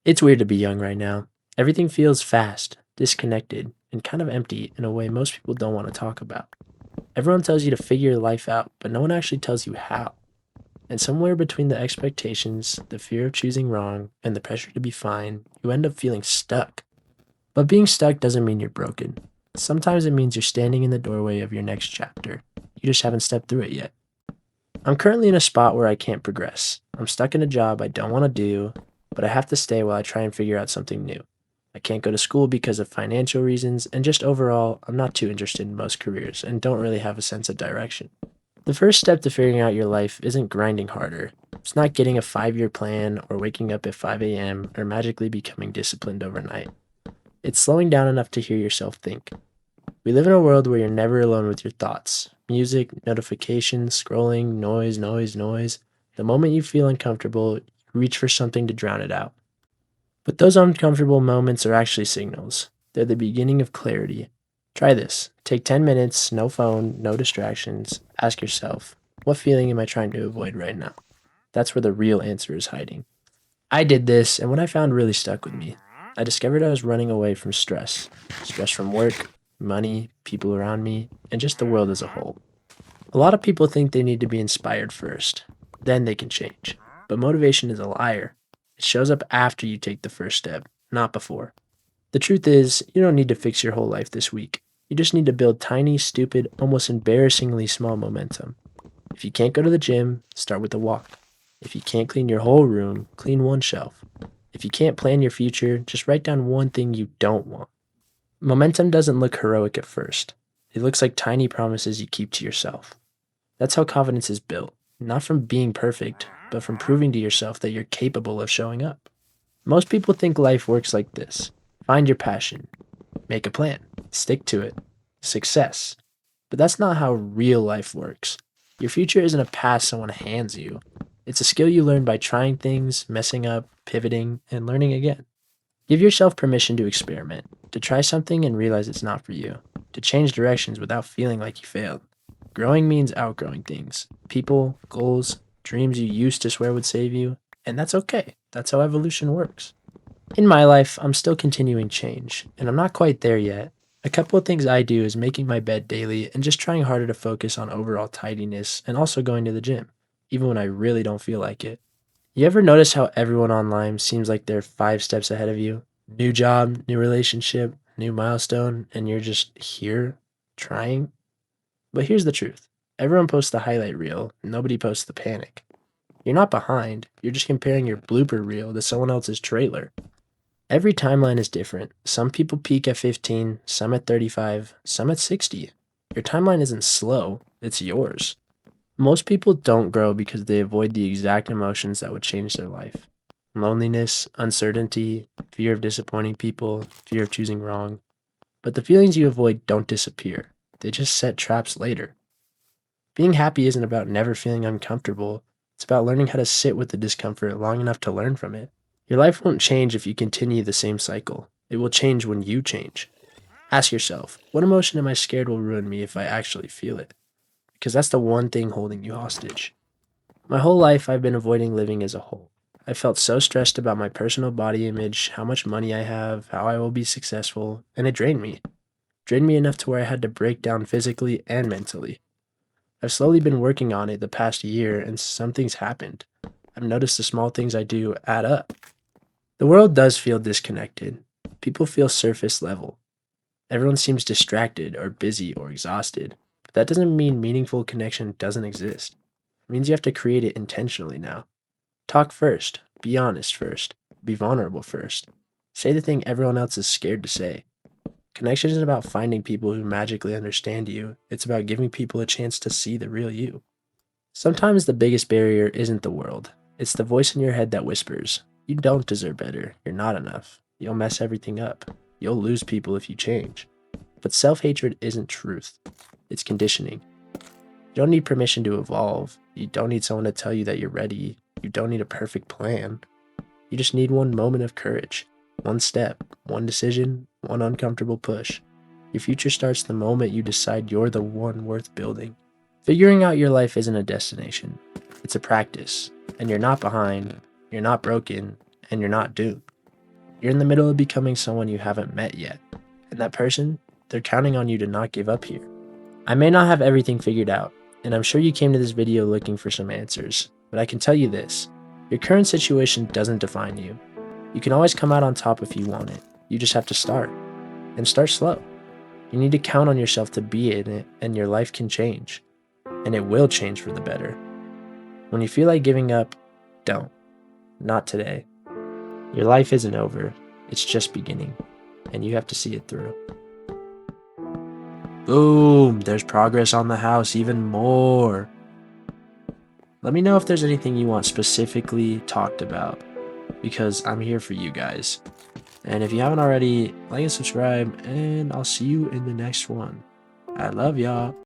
It's weird to be young right now. Everything feels fast, disconnected, and kind of empty in a way most people don't want to talk about. Everyone tells you to figure your life out, but no one actually tells you how. And somewhere between the expectations, the fear of choosing wrong, and the pressure to be fine, you end up feeling stuck. But being stuck doesn't mean you're broken. Sometimes it means you're standing in the doorway of your next chapter. You just haven't stepped through it yet. I'm currently in a spot where I can't progress. I'm stuck in a job I don't want to do, but I have to stay while I try and figure out something new. I can't go to school because of financial reasons, and just overall, I'm not too interested in most careers and don't really have a sense of direction. The first step to figuring out your life isn't grinding harder. It's not getting a 5 year plan or waking up at 5 a.m. or magically becoming disciplined overnight. It's slowing down enough to hear yourself think. We live in a world where you're never alone with your thoughts. Music, notifications, scrolling, noise, noise, noise. The moment you feel uncomfortable, you reach for something to drown it out. But those uncomfortable moments are actually signals. They're the beginning of clarity. Try this. Take 10 minutes, no phone, no distractions. Ask yourself, what feeling am I trying to avoid right now? That's where the real answer is hiding. I did this, and what I found really stuck with me. I discovered I was running away from stress. Stress from work, money, people around me, and just the world as a whole. A lot of people think they need to be inspired first, then they can change. But motivation is a liar. It shows up after you take the first step, not before. The truth is, you don't need to fix your whole life this week. You just need to build tiny, stupid, almost embarrassingly small momentum. If you can't go to the gym, start with a walk. If you can't clean your whole room, clean one shelf. If you can't plan your future, just write down one thing you don't want. Momentum doesn't look heroic at first. It looks like tiny promises you keep to yourself. That's how confidence is built, not from being perfect, but from proving to yourself that you're capable of showing up. Most people think life works like this: find your passion, make a plan, stick to it, success. But that's not how real life works. Your future isn't a pass someone hands you, it's a skill you learn by trying things, messing up, pivoting, and learning again. Give yourself permission to experiment, to try something and realize it's not for you, to change directions without feeling like you failed. Growing means outgrowing things, people, goals, dreams you used to swear would save you, and that's okay. That's how evolution works. In my life, I'm still continuing change, and I'm not quite there yet. A couple of things I do is making my bed daily and just trying harder to focus on overall tidiness and also going to the gym, even when I really don't feel like it. You ever notice how everyone online seems like they're 5 steps ahead of you? New job, new relationship, new milestone, and you're just here trying? But here's the truth: everyone posts the highlight reel, nobody posts the panic. You're not behind, you're just comparing your blooper reel to someone else's trailer. Every timeline is different. Some people peak at 15, some at 35, some at 60. Your timeline isn't slow, it's yours. Most people don't grow because they avoid the exact emotions that would change their life: loneliness, uncertainty, fear of disappointing people, fear of choosing wrong. But the feelings you avoid don't disappear, they just set traps later. Being happy isn't about never feeling uncomfortable, it's about learning how to sit with the discomfort long enough to learn from it. Your life won't change if you continue the same cycle. It will change when you change. Ask yourself, what emotion am I scared will ruin me if I actually feel it? Because that's the one thing holding you hostage. My whole life, I've been avoiding living as a whole. I felt so stressed about my personal body image, how much money I have, how I will be successful, and it drained me. Drained me enough to where I had to break down physically and mentally. I've slowly been working on it the past year, and some things happened. I've noticed the small things I do add up. The world does feel disconnected. People feel surface level. Everyone seems distracted or busy or exhausted. But that doesn't mean meaningful connection doesn't exist. It means you have to create it intentionally now. Talk first. Be honest first. Be vulnerable first. Say the thing everyone else is scared to say. Connection isn't about finding people who magically understand you. It's about giving people a chance to see the real you. Sometimes the biggest barrier isn't the world. It's the voice in your head that whispers, "You don't deserve better. You're not enough. You'll mess everything up. You'll lose people if you change." But self-hatred isn't truth. It's conditioning. You don't need permission to evolve. You don't need someone to tell you that you're ready. You don't need a perfect plan. You just need one moment of courage. One step, one decision, one uncomfortable push. Your future starts the moment you decide you're the one worth building. Figuring out your life isn't a destination. It's a practice. And you're not behind, you're not broken, and you're not doomed. You're in the middle of becoming someone you haven't met yet. And that person, they're counting on you to not give up here. I may not have everything figured out, and I'm sure you came to this video looking for some answers, but I can tell you this. Your current situation doesn't define you. You can always come out on top if you want it. You just have to start. And start slow. You need to count on yourself to be in it, and your life can change. And it will change for the better. When you feel like giving up, don't. Not today. Your life isn't over. It's just beginning. And you have to see it through. Boom! There's progress on the house, even more. Let me know if there's anything you want specifically talked about, because I'm here for you guys. And if you haven't already, like and subscribe, and I'll see you in the next one. I love y'all.